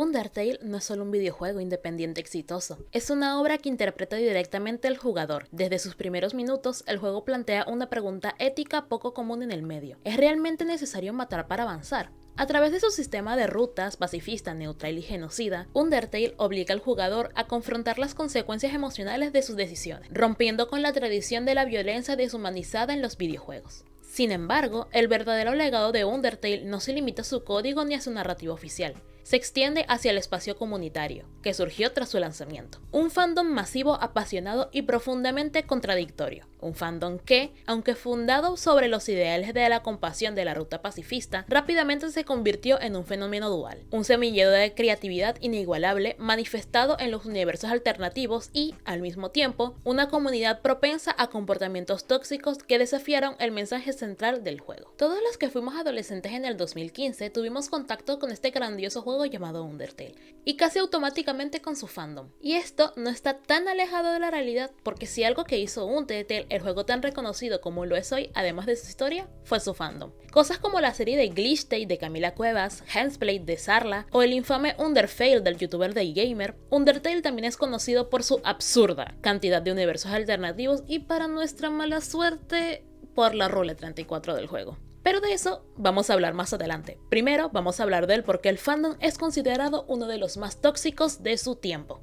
Undertale no es solo un videojuego independiente exitoso, es una obra que interpreta directamente al jugador. Desde sus primeros minutos, el juego plantea una pregunta ética poco común en el medio. ¿Es realmente necesario matar para avanzar? A través de su sistema de rutas, pacifista, neutral y genocida, Undertale obliga al jugador a confrontar las consecuencias emocionales de sus decisiones, rompiendo con la tradición de la violencia deshumanizada en los videojuegos. Sin embargo, el verdadero legado de Undertale no se limita a su código ni a su narrativa oficial. Se extiende hacia el espacio comunitario, que surgió tras su lanzamiento. Un fandom masivo, apasionado y profundamente contradictorio. Un fandom que, aunque fundado sobre los ideales de la compasión de la ruta pacifista, rápidamente se convirtió en un fenómeno dual. Un semillero de creatividad inigualable manifestado en los universos alternativos y, al mismo tiempo, una comunidad propensa a comportamientos tóxicos que desafiaron el mensaje central del juego. Todos los que fuimos adolescentes en el 2015 tuvimos contacto con este grandioso juego llamado Undertale, y casi automáticamente con su fandom. Y esto no está tan alejado de la realidad, porque si algo que hizo Undertale el juego tan reconocido como lo es hoy, además de su historia, fue su fandom. Cosas como la serie de Glitch Day de Camila Cuevas, Hensplay de Sarla o el infame Underfail del youtuber Daygamer, Undertale también es conocido por su absurda cantidad de universos alternativos y, para nuestra mala suerte, por la Rule 34 del juego. Pero de eso vamos a hablar más adelante. Primero vamos a hablar del por qué el fandom es considerado uno de los más tóxicos de su tiempo.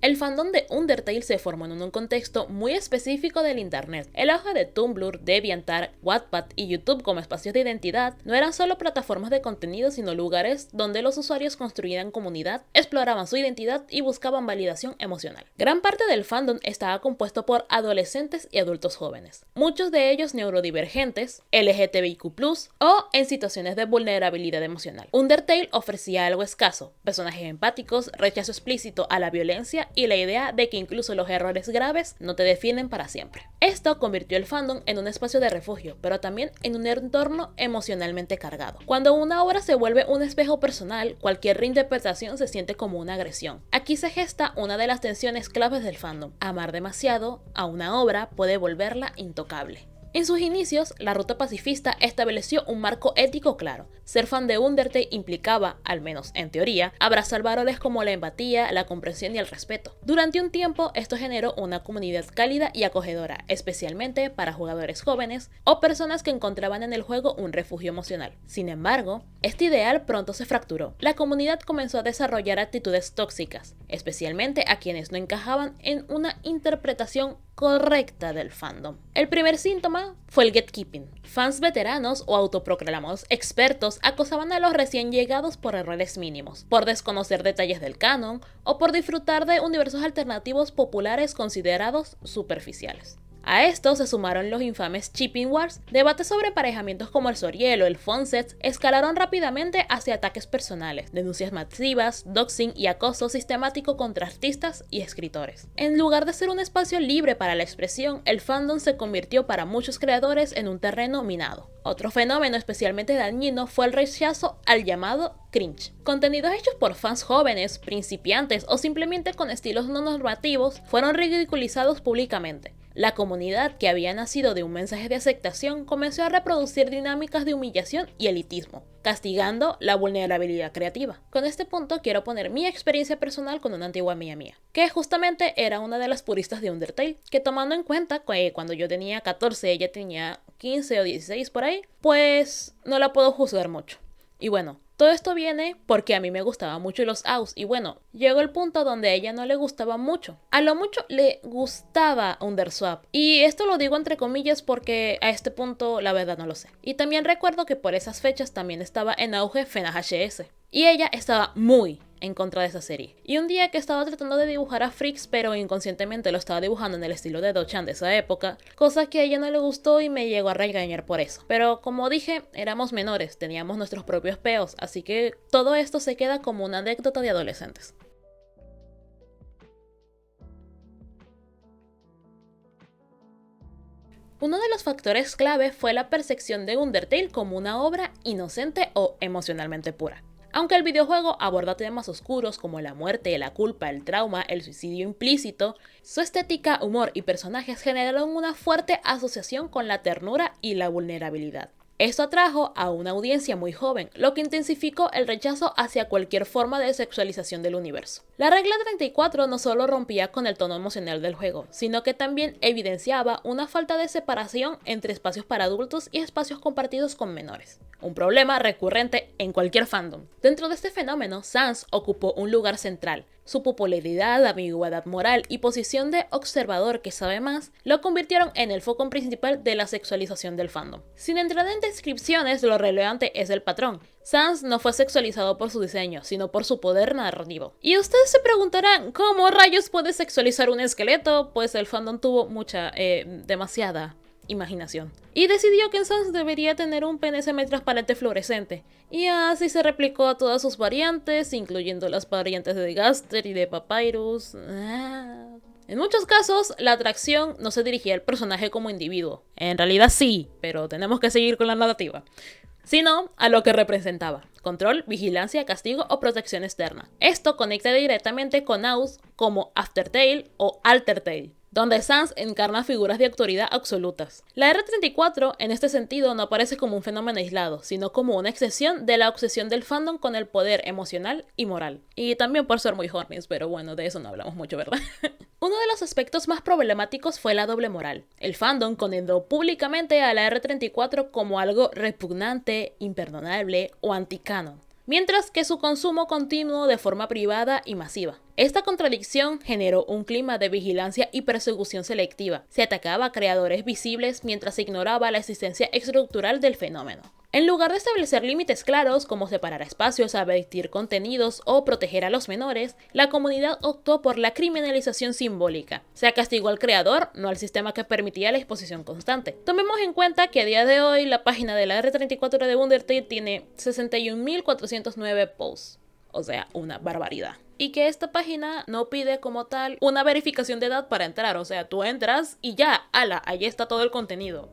El fandom de Undertale se formó en un contexto muy específico del internet. El auge de Tumblr, DeviantArt, Wattpad y YouTube como espacios de identidad no eran solo plataformas de contenido, sino lugares donde los usuarios construían comunidad, exploraban su identidad y buscaban validación emocional. Gran parte del fandom estaba compuesto por adolescentes y adultos jóvenes, muchos de ellos neurodivergentes, LGTBIQ+, o en situaciones de vulnerabilidad emocional. Undertale ofrecía algo escaso: personajes empáticos, rechazo explícito a la violencia y la idea de que incluso los errores graves no te definen para siempre. Esto convirtió el fandom en un espacio de refugio, pero también en un entorno emocionalmente cargado. Cuando una obra se vuelve un espejo personal, cualquier reinterpretación se siente como una agresión. Aquí se gesta una de las tensiones claves del fandom: amar demasiado a una obra puede volverla intocable. En sus inicios, la ruta pacifista estableció un marco ético claro. Ser fan de Undertale implicaba, al menos en teoría, abrazar valores como la empatía, la comprensión y el respeto. Durante un tiempo, esto generó una comunidad cálida y acogedora, especialmente para jugadores jóvenes o personas que encontraban en el juego un refugio emocional. Sin embargo, este ideal pronto se fracturó. La comunidad comenzó a desarrollar actitudes tóxicas, especialmente a quienes no encajaban en una interpretación correcta del fandom. El primer síntoma fue el gatekeeping. Fans veteranos o autoproclamados expertos acosaban a los recién llegados por errores mínimos, por desconocer detalles del canon o por disfrutar de universos alternativos populares considerados superficiales. A esto se sumaron los infames Chipping Wars. Debates sobre emparejamientos como el Soriel o el Fonset escalaron rápidamente hacia ataques personales, denuncias masivas, doxing y acoso sistemático contra artistas y escritores. En lugar de ser un espacio libre para la expresión, el fandom se convirtió para muchos creadores en un terreno minado. Otro fenómeno especialmente dañino fue el rechazo al llamado cringe. Contenidos hechos por fans jóvenes, principiantes o simplemente con estilos no normativos fueron ridiculizados públicamente. La comunidad, que había nacido de un mensaje de aceptación, comenzó a reproducir dinámicas de humillación y elitismo, castigando la vulnerabilidad creativa. Con este punto quiero poner mi experiencia personal con una antigua amiga mía, que justamente era una de las puristas de Undertale, que, tomando en cuenta que cuando yo tenía 14 ella tenía 15 o 16 por ahí, pues no la puedo juzgar mucho. Y bueno, todo esto viene porque a mí me gustaban mucho los AUs y bueno, llegó el punto donde a ella no le gustaba mucho. A lo mucho le gustaba Underswap. Y esto lo digo entre comillas porque a este punto la verdad no lo sé. Y también recuerdo que por esas fechas también estaba en auge Fena HS. Y ella estaba muy en contra de esa serie. Y un día que estaba tratando de dibujar a Freaks, pero inconscientemente lo estaba dibujando en el estilo de Do-chan de esa época, cosa que a ella no le gustó y me llegó a regañar por eso. Pero como dije, éramos menores, teníamos nuestros propios peos, así que todo esto se queda como una anécdota de adolescentes. Uno de los factores clave fue la percepción de Undertale como una obra inocente o emocionalmente pura. Aunque el videojuego aborda temas oscuros como la muerte, la culpa, el trauma, el suicidio implícito, su estética, humor y personajes generaron una fuerte asociación con la ternura y la vulnerabilidad. Esto atrajo a una audiencia muy joven, lo que intensificó el rechazo hacia cualquier forma de sexualización del universo. La regla 34 no solo rompía con el tono emocional del juego, sino que también evidenciaba una falta de separación entre espacios para adultos y espacios compartidos con menores. Un problema recurrente en cualquier fandom. Dentro de este fenómeno, Sans ocupó un lugar central. Su popularidad, ambigüedad moral y posición de observador que sabe más lo convirtieron en el foco principal de la sexualización del fandom. Sin entrar en descripciones, lo relevante es el patrón. Sans no fue sexualizado por su diseño, sino por su poder narrativo. Y ustedes se preguntarán, ¿cómo rayos puede sexualizar un esqueleto? Pues el fandom tuvo demasiada imaginación. Y decidió que Sans debería tener un pene semitransparente fluorescente. Y así se replicó a todas sus variantes, incluyendo las variantes de Gaster y de Papyrus. En muchos casos, la atracción no se dirigía al personaje como individuo. En realidad sí, pero tenemos que seguir con la narrativa. Sino a lo que representaba: control, vigilancia, castigo o protección externa. Esto conecta directamente con AUS como Aftertale o Altertale, donde Sans encarna figuras de autoridad absolutas. La R34 en este sentido no aparece como un fenómeno aislado, sino como una excepción de la obsesión del fandom con el poder emocional y moral. Y también por ser muy hornies, pero bueno, de eso no hablamos mucho, ¿verdad? Uno de los aspectos más problemáticos fue la doble moral. El fandom condenó públicamente a la R34 como algo repugnante, imperdonable o anticanon, mientras que su consumo continuó de forma privada y masiva. Esta contradicción generó un clima de vigilancia y persecución selectiva. Se atacaba a creadores visibles mientras se ignoraba la existencia estructural del fenómeno. En lugar de establecer límites claros como separar espacios, advertir contenidos o proteger a los menores, la comunidad optó por la criminalización simbólica. Se castigó al creador, no al sistema que permitía la exposición constante. Tomemos en cuenta que a día de hoy la página de la R34 de Undertale tiene 61.409 posts, o sea, una barbaridad. Y que esta página no pide como tal una verificación de edad para entrar, o sea, tú entras y ya, ala, ahí está todo el contenido.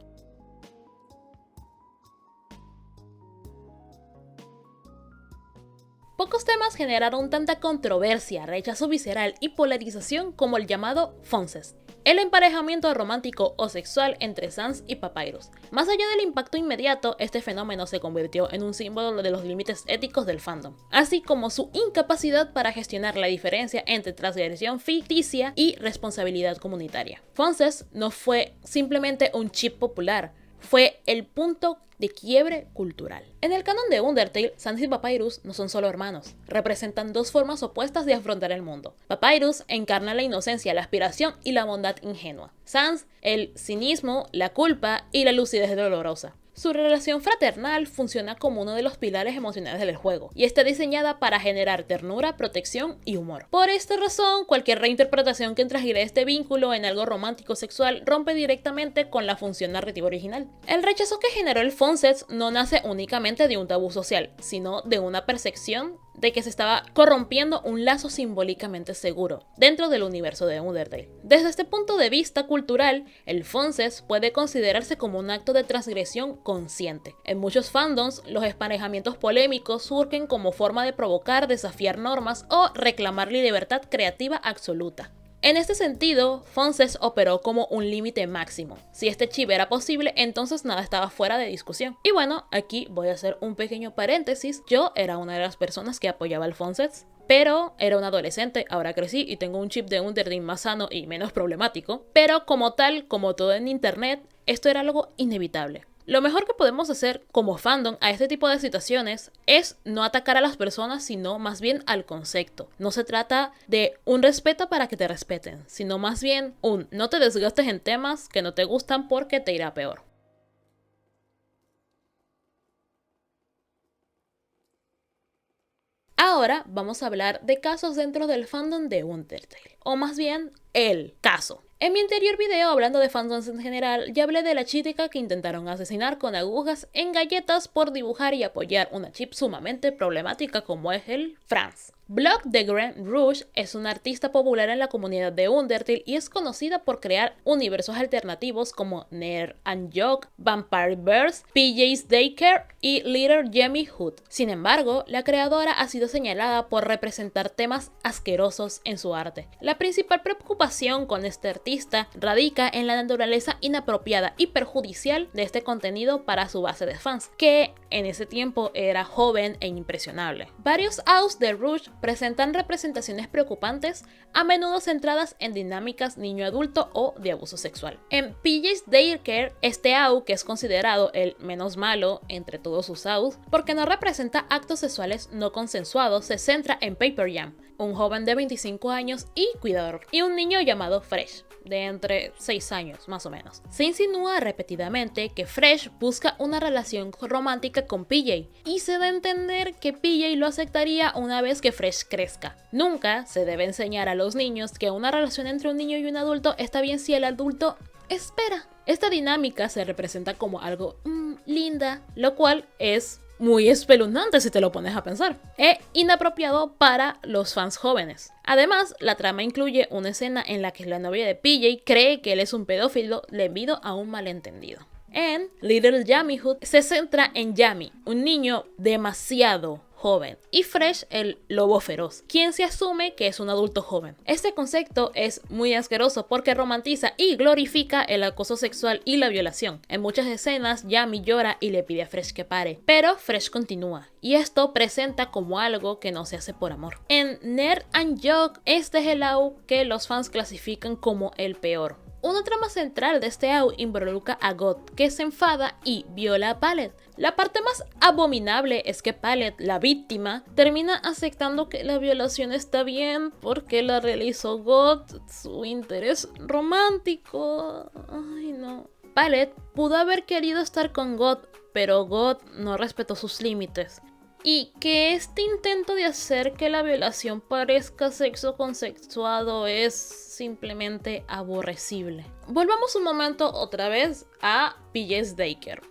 Pocos temas generaron tanta controversia, rechazo visceral y polarización como el llamado Foncest, el emparejamiento romántico o sexual entre Sans y Papyrus. Más allá del impacto inmediato, este fenómeno se convirtió en un símbolo de los límites éticos del fandom, así como su incapacidad para gestionar la diferencia entre transgresión ficticia y responsabilidad comunitaria. Foncest no fue simplemente un chip popular, fue el punto de quiebre cultural. En el canon de Undertale, Sans y Papyrus no son solo hermanos, representan dos formas opuestas de afrontar el mundo. Papyrus encarna la inocencia, la aspiración y la bondad ingenua. Sans, el cinismo, la culpa y la lucidez dolorosa. Su relación fraternal funciona como uno de los pilares emocionales del juego y está diseñada para generar ternura, protección y humor. Por esta razón, cualquier reinterpretación que transgreda este vínculo en algo romántico sexual rompe directamente con la función narrativa original. El rechazo que generó el Foncest no nace únicamente de un tabú social, sino de una percepción de que se estaba corrompiendo un lazo simbólicamente seguro dentro del universo de Undertale. Desde este punto de vista cultural, el Foncest puede considerarse como un acto de transgresión consciente. En muchos fandoms, los emparejamientos polémicos surgen como forma de provocar, desafiar normas o reclamar la libertad creativa absoluta. En este sentido, Foncest operó como un límite máximo. Si este chip era posible, entonces nada estaba fuera de discusión. Y bueno, aquí voy a hacer un pequeño paréntesis. Yo era una de las personas que apoyaba el Foncest, pero era un adolescente, ahora crecí y tengo un chip de Undertale más sano y menos problemático. Pero como tal, como todo en internet, esto era algo inevitable. Lo mejor que podemos hacer como fandom a este tipo de situaciones es no atacar a las personas, sino más bien al concepto. No se trata de un respeto para que te respeten, sino más bien un no te desgastes en temas que no te gustan porque te irá peor. Ahora vamos a hablar de casos dentro del fandom de Undertale, o más bien el caso. En mi anterior video, hablando de fandoms en general, ya hablé de la chica que intentaron asesinar con agujas en galletas por dibujar y apoyar una chip sumamente problemática como es el Franz. Block de Grand Rouge es una artista popular en la comunidad de Undertale y es conocida por crear universos alternativos como Ner and Jog, Vampire Bears, PJ's Daycare y Little Jemmy Hood. Sin embargo, la creadora ha sido señalada por representar temas asquerosos en su arte. La principal preocupación con este artista artista radica en la naturaleza inapropiada y perjudicial de este contenido para su base de fans, que en ese tiempo era joven e impresionable. Varios AUs de Rush presentan representaciones preocupantes, a menudo centradas en dinámicas niño-adulto o de abuso sexual. En PJ's Daycare, este AU, que es considerado el menos malo entre todos sus AUs, porque no representa actos sexuales no consensuados, se centra en Paper Jam, un joven de 25 años y cuidador, y un niño llamado Fresh, de entre 6 años más o menos. Se insinúa repetidamente que Fresh busca una relación romántica con PJ, y se da a entender que PJ lo aceptaría una vez que Fresh crezca. Nunca se debe enseñar a los niños que una relación entre un niño y un adulto está bien si el adulto espera. Esta dinámica se representa como algo linda, lo cual es muy espeluznante si te lo pones a pensar, e inapropiado para los fans jóvenes. Además, la trama incluye una escena en la que la novia de PJ cree que él es un pedófilo debido a un malentendido. En Little Yammyhood se centra en Yami, un niño demasiado joven, y Fresh, el lobo feroz, quien se asume que es un adulto joven. Este concepto es muy asqueroso porque romantiza y glorifica el acoso sexual y la violación. En muchas escenas, Yami llora y le pide a Fresh que pare, pero Fresh continúa, y esto presenta como algo que no se hace por amor. En Nerd and Joke, este es el AU que los fans clasifican como el peor. Una trama central de este AU involucra a God, que se enfada y viola a Palette. La parte más abominable es que Palette, la víctima, termina aceptando que la violación está bien porque la realizó God, su interés romántico. Ay, no. Palette pudo haber querido estar con God, pero God no respetó sus límites. Y que este intento de hacer que la violación parezca sexo consensuado es simplemente aborrecible. Volvamos un momento otra vez a PJ's Daycare.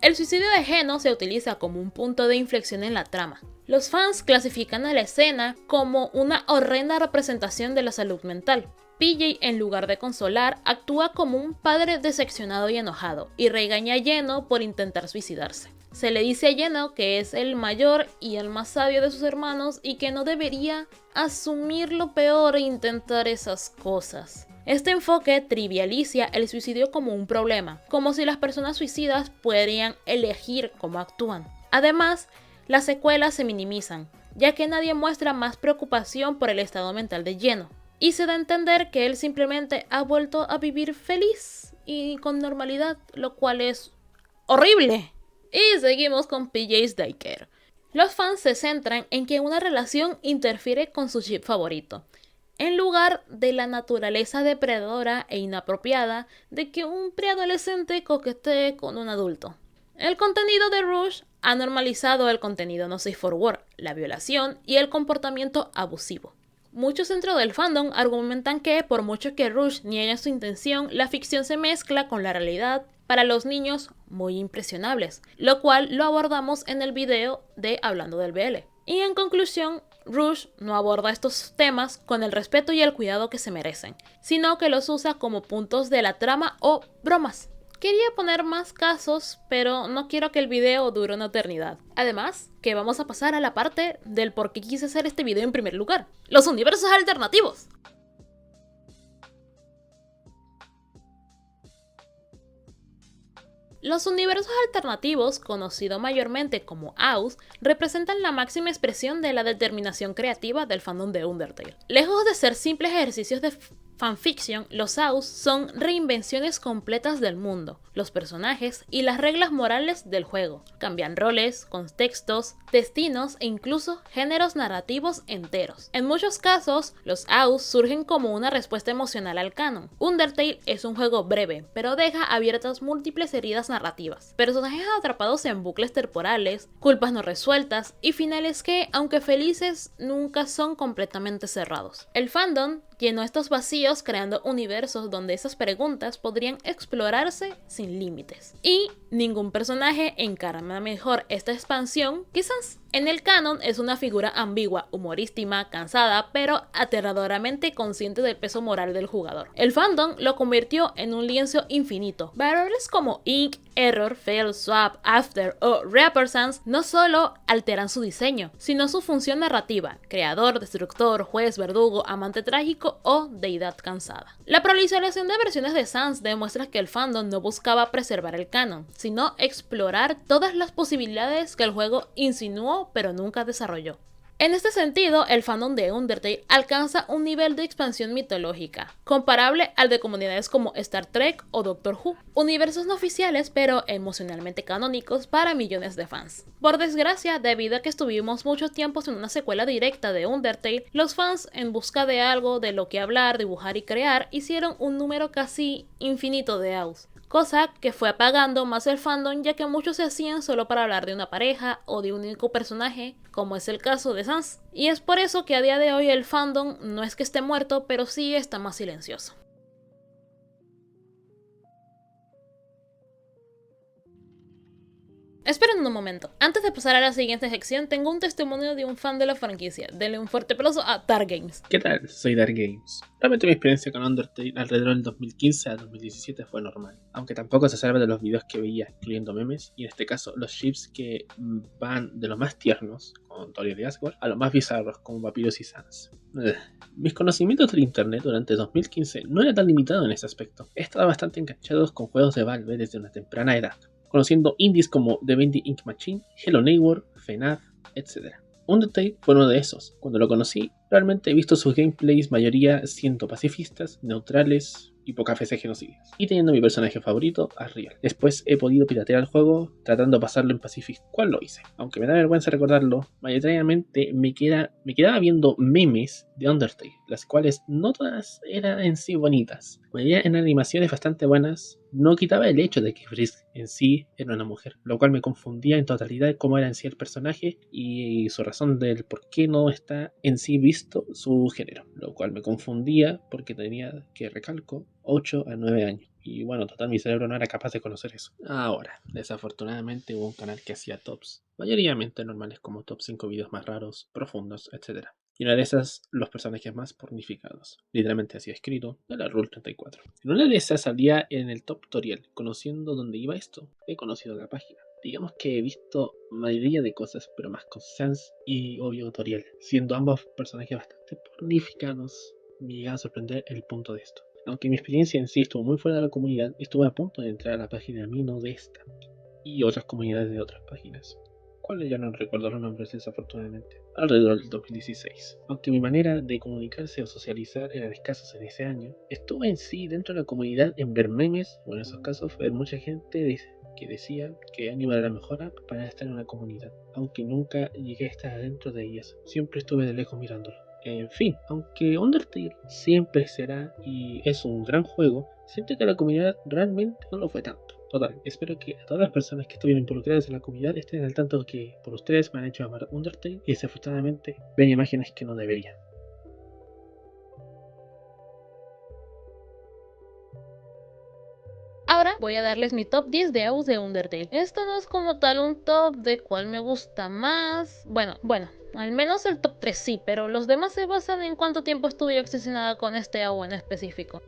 El suicidio de Geno se utiliza como un punto de inflexión en la trama. Los fans clasifican a la escena como una horrenda representación de la salud mental. PJ, en lugar de consolar, actúa como un padre decepcionado y enojado, y regaña a Geno por intentar suicidarse. Se le dice a Geno que es el mayor y el más sabio de sus hermanos y que no debería asumir lo peor e intentar esas cosas. Este enfoque trivializa el suicidio como un problema, como si las personas suicidas podrían elegir cómo actúan. Además, las secuelas se minimizan, ya que nadie muestra más preocupación por el estado mental de Geno, y se da a entender que él simplemente ha vuelto a vivir feliz y con normalidad, lo cual es horrible. Y seguimos con PJ's Daycare. Los fans se centran en que una relación interfiere con su chip favorito, en lugar de la naturaleza depredadora e inapropiada de que un preadolescente coquetee con un adulto. El contenido de Rush ha normalizado el contenido no safe for work, la violación y el comportamiento abusivo. Muchos dentro del fandom argumentan que, por mucho que Rush niegue su intención, la ficción se mezcla con la realidad para los niños muy impresionables, lo cual lo abordamos en el video de Hablando del BL. Y en conclusión, Rush no aborda estos temas con el respeto y el cuidado que se merecen, sino que los usa como puntos de la trama o bromas. Quería poner más casos, pero no quiero que el video dure una eternidad. Además, que vamos a pasar a la parte del por qué quise hacer este video en primer lugar. Los universos alternativos. Los universos alternativos, conocidos mayormente como AUs, representan la máxima expresión de la determinación creativa del fandom de Undertale. Lejos de ser simples ejercicios de fanfiction, los AUs son reinvenciones completas del mundo, los personajes y las reglas morales del juego. Cambian roles, contextos, destinos e incluso géneros narrativos enteros. En muchos casos, los AUs surgen como una respuesta emocional al canon. Undertale es un juego breve, pero deja abiertas múltiples heridas narrativas, personajes atrapados en bucles temporales, culpas no resueltas y finales que, aunque felices, nunca son completamente cerrados. El fandom llenó estos vacíos creando universos donde esas preguntas podrían explorarse sin límites. Y ningún personaje encarna mejor esta expansión que Sans. En el canon es una figura ambigua, humorística, cansada, pero aterradoramente consciente del peso moral del jugador. El fandom lo convirtió en un lienzo infinito. Variables como Ink, Error, Fail, Swap, After o Reaper Sans no solo alteran su diseño, sino su función narrativa: creador, destructor, juez, verdugo, amante trágico o deidad cansada. La proliferación de versiones de Sans demuestra que el fandom no buscaba preservar el canon, sino explorar todas las posibilidades que el juego insinuó pero nunca desarrolló. En este sentido, el fandom de Undertale alcanza un nivel de expansión mitológica, comparable al de comunidades como Star Trek o Doctor Who, universos no oficiales pero emocionalmente canónicos para millones de fans. Por desgracia, debido a que estuvimos mucho tiempo en una secuela directa de Undertale, los fans, en busca de algo de lo que hablar, dibujar y crear, hicieron un número casi infinito de AUs. Cosa que fue apagando más el fandom, ya que muchos se hacían solo para hablar de una pareja o de un único personaje, como es el caso de Sans. Y es por eso que a día de hoy el fandom no es que esté muerto, pero sí está más silencioso. Esperen un momento, antes de pasar a la siguiente sección tengo un testimonio de un fan de la franquicia. Denle un fuerte aplauso a Dark Games. ¿Qué tal? Soy Dark Games. Realmente mi experiencia con Undertale alrededor del 2015 a 2017 fue normal, aunque tampoco se salva de los videos que veía, incluyendo memes, y en este caso los ships que van de los más tiernos, con Toriel y Asgore, a los más bizarros, como Papyrus y Sans. Mis conocimientos del internet durante 2015 no eran tan limitados en ese aspecto. He estado bastante enganchado con juegos de Valve desde una temprana edad, conociendo indies como The Bending Ink Machine, Hello Neighbor, FNAF, etc. Undertale fue uno de esos. Cuando lo conocí, realmente he visto sus gameplays mayoría siendo pacifistas, neutrales y pocas veces genocidas, y teniendo mi personaje favorito, Asriel. Después he podido piratear el juego tratando de pasarlo en pacifista, cual lo hice. Aunque me da vergüenza recordarlo, mayoritariamente me quedaba viendo memes de Undertale, las cuales no todas eran en sí bonitas. Veía en animaciones bastante buenas, no quitaba el hecho de que Frisk en sí era una mujer, lo cual me confundía en totalidad de cómo era en sí el personaje y su razón del por qué no está en sí visto su género, lo cual me confundía porque tenía, que recalco, 8 a 9 años. Y bueno, total, mi cerebro no era capaz de conocer eso. Ahora, desafortunadamente hubo un canal que hacía tops, mayoritariamente normales como top 5 videos más raros, profundos, etc. Y una de esas, los personajes más pornificados. Literalmente así escrito, de la Rule 34. En una de esas salía en el top tutorial, conociendo dónde iba esto. He conocido la página. Digamos que he visto mayoría de cosas, pero más con Sans y obvio tutorial, siendo ambos personajes bastante pornificados. Me llega a sorprender el punto de esto. Aunque mi experiencia en sí estuvo muy fuera de la comunidad, estuve a punto de entrar a la página Mino de esta y otras comunidades de otras páginas, cuales ya no recuerdo los nombres desafortunadamente, alrededor del 2016. Aunque mi manera de comunicarse o socializar era escasa en ese año, estuve en sí dentro de la comunidad en ver memes, o en esos casos ver mucha gente que decía que Anima era la mejor app para estar en una comunidad, aunque nunca llegué a estar dentro de ellas, siempre estuve de lejos mirándolo. En fin, aunque Undertale siempre será y es un gran juego, siento que la comunidad realmente no lo fue tanto. Total, espero que a todas las personas que estuvieron involucradas en la comunidad estén al tanto que por ustedes me han hecho amar Undertale y desafortunadamente ven imágenes que no deberían. Ahora voy a darles mi top 10 de AUs de Undertale. Esto no es como tal un top de cuál me gusta más. Bueno, al menos el top 3 sí, pero los demás se basan en cuánto tiempo estuve obsesionada con este AU en específico.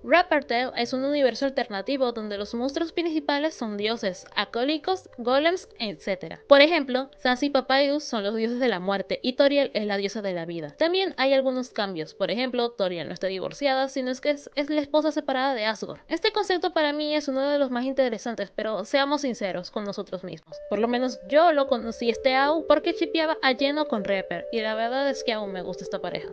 Reaper Tale es un universo alternativo donde los monstruos principales son dioses, acólicos, golems, etc. Por ejemplo, Sans y Papyrus son los dioses de la muerte y Toriel es la diosa de la vida. También hay algunos cambios, por ejemplo, Toriel no está divorciada, sino que es la esposa separada de Asgore. Este concepto para mí es uno de los más interesantes, pero seamos sinceros con nosotros mismos. Por lo menos yo lo conocí este AU porque chipeaba a lleno con Reaper, y la verdad es que aún me gusta esta pareja.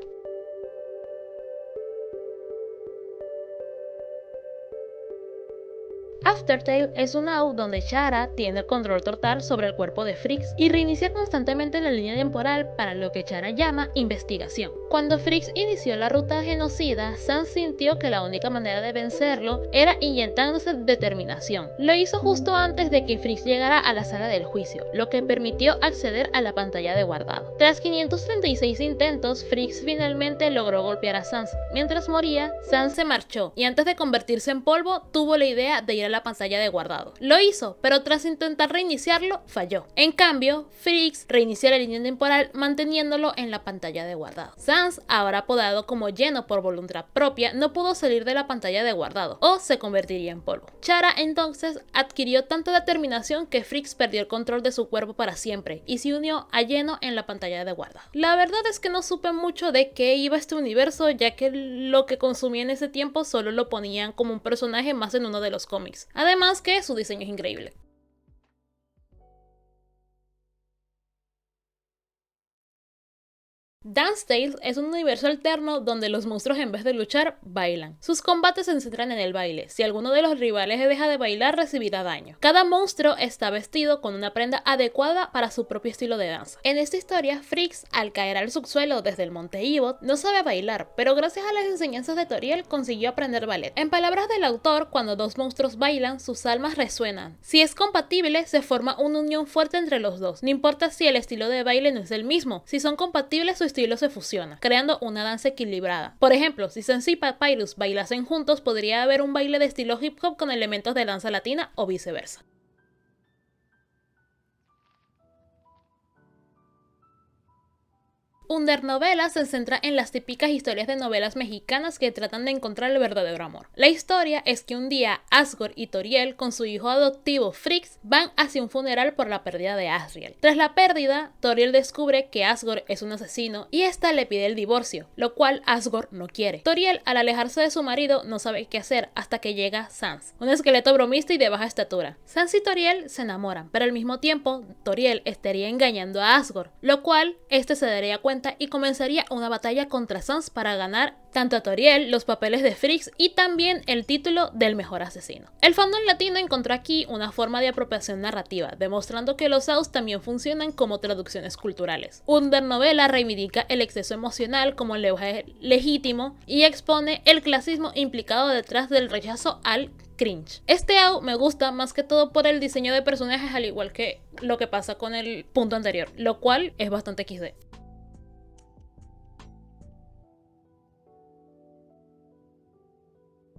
Aftertale es un AU donde Chara tiene el control total sobre el cuerpo de Frix y reinicia constantemente la línea temporal para lo que Chara llama investigación. Cuando Frix inició la ruta genocida, Sans sintió que la única manera de vencerlo era inyectándose determinación. Lo hizo justo antes de que Frix llegara a la sala del juicio, lo que permitió acceder a la pantalla de guardado. Tras 536 intentos, Frix finalmente logró golpear a Sans. Mientras moría, Sans se marchó y antes de convertirse en polvo, tuvo la idea de ir a la pantalla de guardado. Lo hizo, pero tras intentar reiniciarlo, falló. En cambio, Frix reinició la línea temporal manteniéndolo en la pantalla de guardado. Sans Sans, ahora apodado como Lleno por voluntad propia, no pudo salir de la pantalla de guardado, o se convertiría en polvo. Chara entonces adquirió tanta determinación que Freaks perdió el control de su cuerpo para siempre y se unió a Lleno en la pantalla de guardado. La verdad es que no supe mucho de qué iba este universo, ya que lo que consumí en ese tiempo solo lo ponían como un personaje más en uno de los cómics. Además que su diseño es increíble. Dance Tales es un universo alterno donde los monstruos en vez de luchar, bailan. Sus combates se centran en el baile. Si alguno de los rivales deja de bailar, recibirá daño. Cada monstruo está vestido con una prenda adecuada para su propio estilo de danza. En esta historia, Freaks, al caer al subsuelo desde el monte Evot, no sabe bailar, pero gracias a las enseñanzas de Toriel consiguió aprender ballet. En palabras del autor, cuando dos monstruos bailan, sus almas resuenan. Si es compatible, se forma una unión fuerte entre los dos. No importa si el estilo de baile no es el mismo. Si son compatibles, su estilo se fusiona, creando una danza equilibrada. Por ejemplo, si Sans y Papyrus bailasen juntos, podría haber un baile de estilo hip hop con elementos de danza latina o viceversa. Undernovela se centra en las típicas historias de novelas mexicanas que tratan de encontrar el verdadero amor. La historia es que un día Asgore y Toriel, con su hijo adoptivo Freaks, van hacia un funeral por la pérdida de Asriel. Tras la pérdida, Toriel descubre que Asgore es un asesino y ésta le pide el divorcio, lo cual Asgore no quiere. Toriel, al alejarse de su marido, no sabe qué hacer hasta que llega Sans, un esqueleto bromista y de baja estatura. Sans y Toriel se enamoran, pero al mismo tiempo, Toriel estaría engañando a Asgore, lo cual este se daría cuenta y comenzaría una batalla contra Sans para ganar tanto a Toriel, los papeles de Freaks y también el título del mejor asesino. El fandom latino encontró aquí una forma de apropiación narrativa, demostrando que los AUs también funcionan como traducciones culturales. Undernovela reivindica el exceso emocional como lenguaje legítimo y expone el clasismo implicado detrás del rechazo al cringe. Este AU me gusta más que todo por el diseño de personajes, al igual que lo que pasa con el punto anterior, lo cual es bastante XD.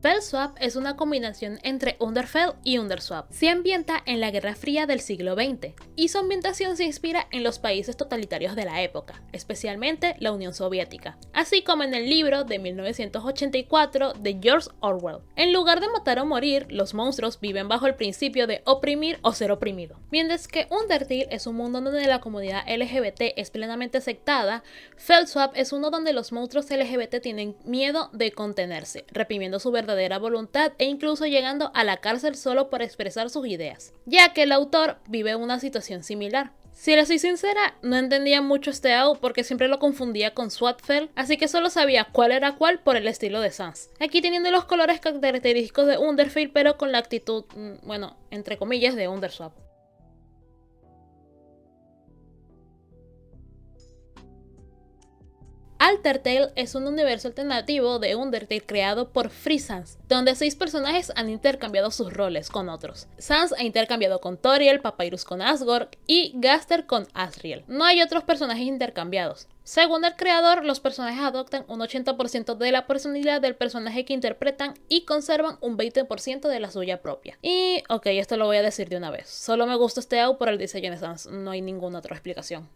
Fellswap es una combinación entre Underfell y Underswap. Se ambienta en la Guerra Fría del siglo XX y su ambientación se inspira en los países totalitarios de la época, especialmente la Unión Soviética, así como en el libro de 1984 de George Orwell. En lugar de matar o morir, los monstruos viven bajo el principio de oprimir o ser oprimido. Mientras que Undertale es un mundo donde la comunidad LGBT es plenamente aceptada, Fellswap es uno donde los monstruos LGBT tienen miedo de contenerse, reprimiendo su verdadera voluntad e incluso llegando a la cárcel solo por expresar sus ideas, ya que el autor vive una situación similar. Si le soy sincera, no entendía mucho este AU porque siempre lo confundía con Swatfell, así que solo sabía cuál era cuál por el estilo de Sans. Aquí teniendo los colores característicos de Underfell, pero con la actitud, bueno, entre comillas, de Underswap. Altertale es un universo alternativo de Undertale creado por Free Sans, donde 6 personajes han intercambiado sus roles con otros. Sans ha intercambiado con Toriel, Papyrus con Asgore y Gaster con Asriel. No hay otros personajes intercambiados. Según el creador, los personajes adoptan un 80% de la personalidad del personaje que interpretan y conservan un 20% de la suya propia. Y, ok, esto lo voy a decir de una vez. Solo me gusta este AU por el diseño de Sans, no hay ninguna otra explicación.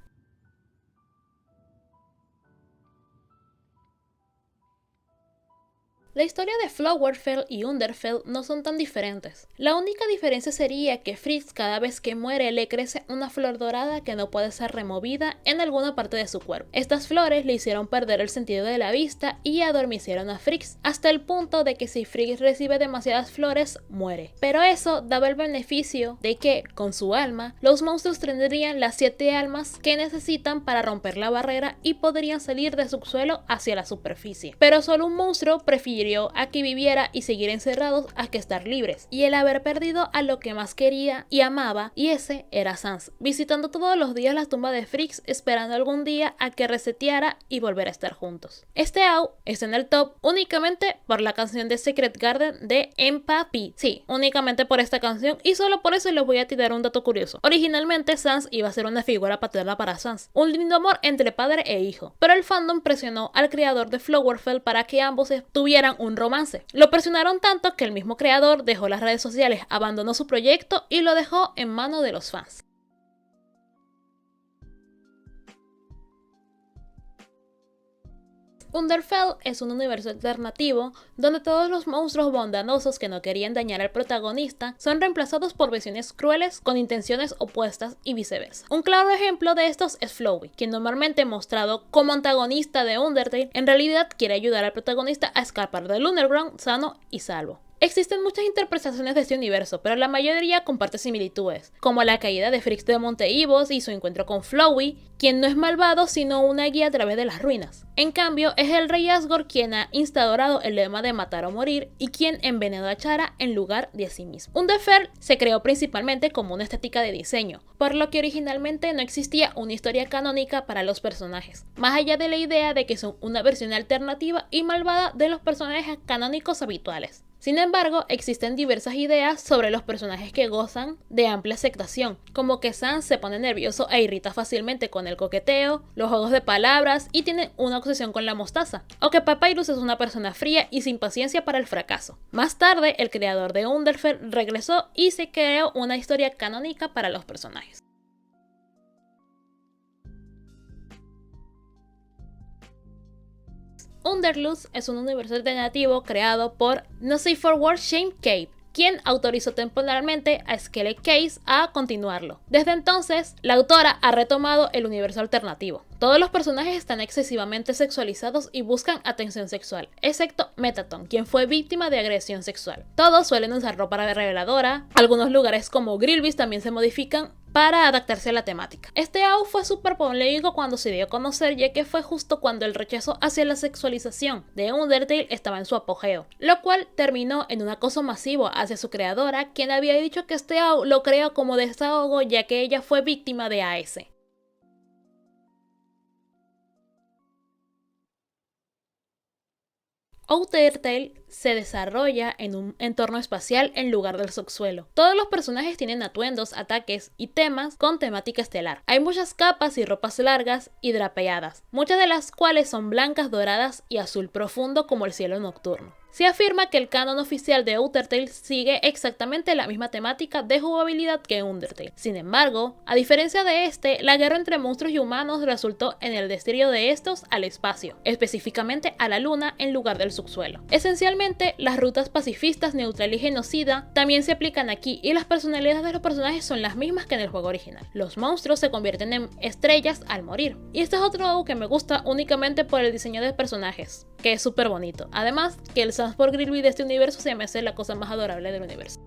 La historia de Flowerfell y Underfell no son tan diferentes. La única diferencia sería que Fritz cada vez que muere le crece una flor dorada que no puede ser removida en alguna parte de su cuerpo. Estas flores le hicieron perder el sentido de la vista y adormecieron a Fritz, hasta el punto de que si Fritz recibe demasiadas flores, muere. Pero eso daba el beneficio de que, con su alma, los monstruos tendrían las 7 almas que necesitan para romper la barrera y podrían salir de su suelo hacia la superficie. Pero solo un monstruo prefirió a que viviera y seguir encerrados a que estar libres, y el haber perdido a lo que más quería y amaba, y ese era Sans, visitando todos los días la tumba de Freaks, esperando algún día a que reseteara y volver a estar juntos. Este AU está en el top únicamente por la canción de Secret Garden de Empapi. Sí, únicamente por esta canción, y solo por eso les voy a tirar un dato curioso. Originalmente Sans iba a ser una figura paterna para Sans, un lindo amor entre padre e hijo, pero el fandom presionó al creador de Flowerfell para que ambos tuvieran un romance. Lo presionaron tanto que el mismo creador dejó las redes sociales, abandonó su proyecto y lo dejó en manos de los fans. Underfell es un universo alternativo donde todos los monstruos bondadosos que no querían dañar al protagonista son reemplazados por versiones crueles con intenciones opuestas y viceversa. Un claro ejemplo de estos es Flowey, quien normalmente mostrado como antagonista de Undertale, en realidad quiere ayudar al protagonista a escapar del Underground sano y salvo. Existen muchas interpretaciones de este universo, pero la mayoría comparte similitudes, como la caída de Frix de Monte Ivos y su encuentro con Flowey, quien no es malvado sino una guía a través de las ruinas. En cambio, es el rey Asgore quien ha instaurado el lema de matar o morir y quien envenenó a Chara en lugar de a sí mismo. Underfell se creó principalmente como una estética de diseño, por lo que originalmente no existía una historia canónica para los personajes, más allá de la idea de que son una versión alternativa y malvada de los personajes canónicos habituales. Sin embargo, existen diversas ideas sobre los personajes que gozan de amplia aceptación, como que Sans se pone nervioso e irrita fácilmente con el coqueteo, los juegos de palabras y tiene una obsesión con la mostaza, o que Papyrus es una persona fría y sin paciencia para el fracaso. Más tarde, el creador de Underfell regresó y se creó una historia canónica para los personajes. Underluz es un universo alternativo creado por No Safe for Work Shame Cave, quien autorizó temporalmente a Skelet Case a continuarlo. Desde entonces, la autora ha retomado el universo alternativo. Todos los personajes están excesivamente sexualizados y buscan atención sexual, excepto Metaton, quien fue víctima de agresión sexual. Todos suelen usar ropa reveladora, algunos lugares como Grillvis también se modifican para adaptarse a la temática. Este AU fue súper polémico cuando se dio a conocer, ya que fue justo cuando el rechazo hacia la sexualización de Undertale estaba en su apogeo, lo cual terminó en un acoso masivo hacia su creadora, quien había dicho que este AU lo creó como desahogo ya que ella fue víctima de AS. Undertale se desarrolla en un entorno espacial en lugar del subsuelo. Todos los personajes tienen atuendos, ataques y temas con temática estelar. Hay muchas capas y ropas largas y drapeadas, muchas de las cuales son blancas, doradas y azul profundo como el cielo nocturno. Se afirma que el canon oficial de Undertale sigue exactamente la misma temática de jugabilidad que Undertale. Sin embargo, a diferencia de este, la guerra entre monstruos y humanos resultó en el destello de estos al espacio, específicamente a la luna en lugar del subsuelo. Esencialmente, las rutas pacifistas, neutral y genocida también se aplican aquí y las personalidades de los personajes son las mismas que en el juego original. Los monstruos se convierten en estrellas al morir. Y este es otro algo que me gusta únicamente por el diseño de personajes, que es súper bonito. Además, que el Sans por Grillby de este universo se me hace la cosa más adorable del universo.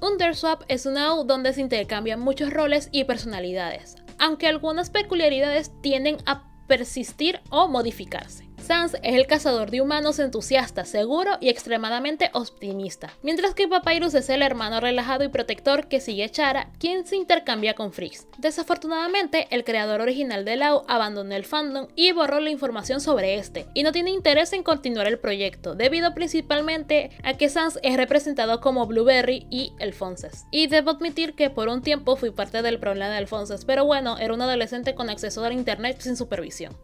Underswap es un AU donde se intercambian muchos roles y personalidades, aunque algunas peculiaridades tienden a persistir o modificarse. Sans es el cazador de humanos entusiasta, seguro y extremadamente optimista, mientras que Papyrus es el hermano relajado y protector que sigue a Chara, quien se intercambia con Frix. Desafortunadamente, el creador original del AU abandonó el fandom y borró la información sobre este, y no tiene interés en continuar el proyecto, debido principalmente a que Sans es representado como Blueberry y Alphonses. Y debo admitir que por un tiempo fui parte del problema de Alphonses, pero bueno, era un adolescente con acceso a internet sin supervisión.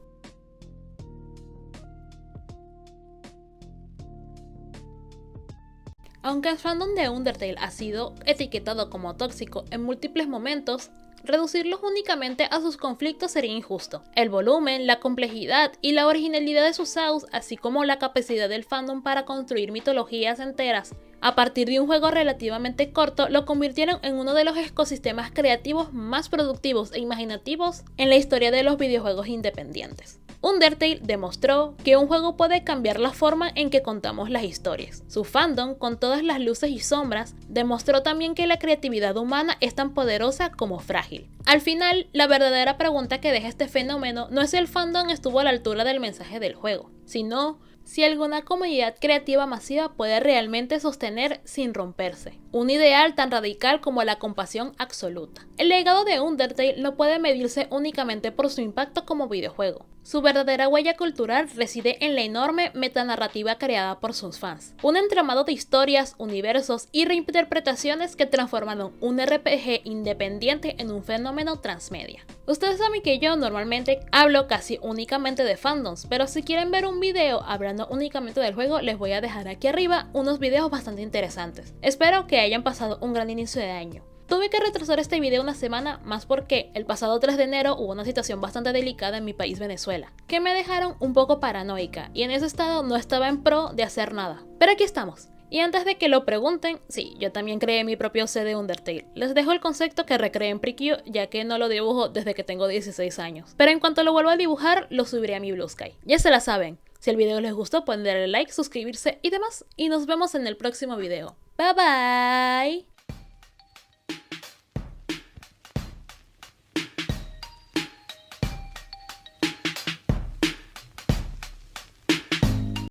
Aunque el fandom de Undertale ha sido etiquetado como tóxico en múltiples momentos, reducirlos únicamente a sus conflictos sería injusto. El volumen, la complejidad y la originalidad de sus AUs, así como la capacidad del fandom para construir mitologías enteras a partir de un juego relativamente corto, lo convirtieron en uno de los ecosistemas creativos más productivos e imaginativos en la historia de los videojuegos independientes. Undertale demostró que un juego puede cambiar la forma en que contamos las historias. Su fandom, con todas las luces y sombras, demostró también que la creatividad humana es tan poderosa como frágil. Al final, la verdadera pregunta que deja este fenómeno no es si el fandom estuvo a la altura del mensaje del juego, sino si alguna comunidad creativa masiva puede realmente sostener sin romperse un ideal tan radical como la compasión absoluta. El legado de Undertale no puede medirse únicamente por su impacto como videojuego. Su verdadera huella cultural reside en la enorme metanarrativa creada por sus fans. Un entramado de historias, universos y reinterpretaciones que transformaron un RPG independiente en un fenómeno transmedia. Ustedes saben que yo normalmente hablo casi únicamente de fandoms, pero si quieren ver un video hablando únicamente del juego, les voy a dejar aquí arriba unos videos bastante interesantes. Espero que hayan pasado un gran inicio de año. Tuve que retrasar este video una semana más porque el pasado 3 de enero hubo una situación bastante delicada en mi país Venezuela, que me dejaron un poco paranoica y en ese estado no estaba en pro de hacer nada. Pero aquí estamos. Y antes de que lo pregunten, sí, yo también creé mi propio OC de Undertale. Les dejo el concepto que recreé en Prikio, ya que no lo dibujo desde que tengo 16 años. Pero en cuanto lo vuelva a dibujar, lo subiré a mi Blue Sky. Ya se la saben. Si el video les gustó, pueden darle like, suscribirse y demás. Y nos vemos en el próximo video. Bye bye.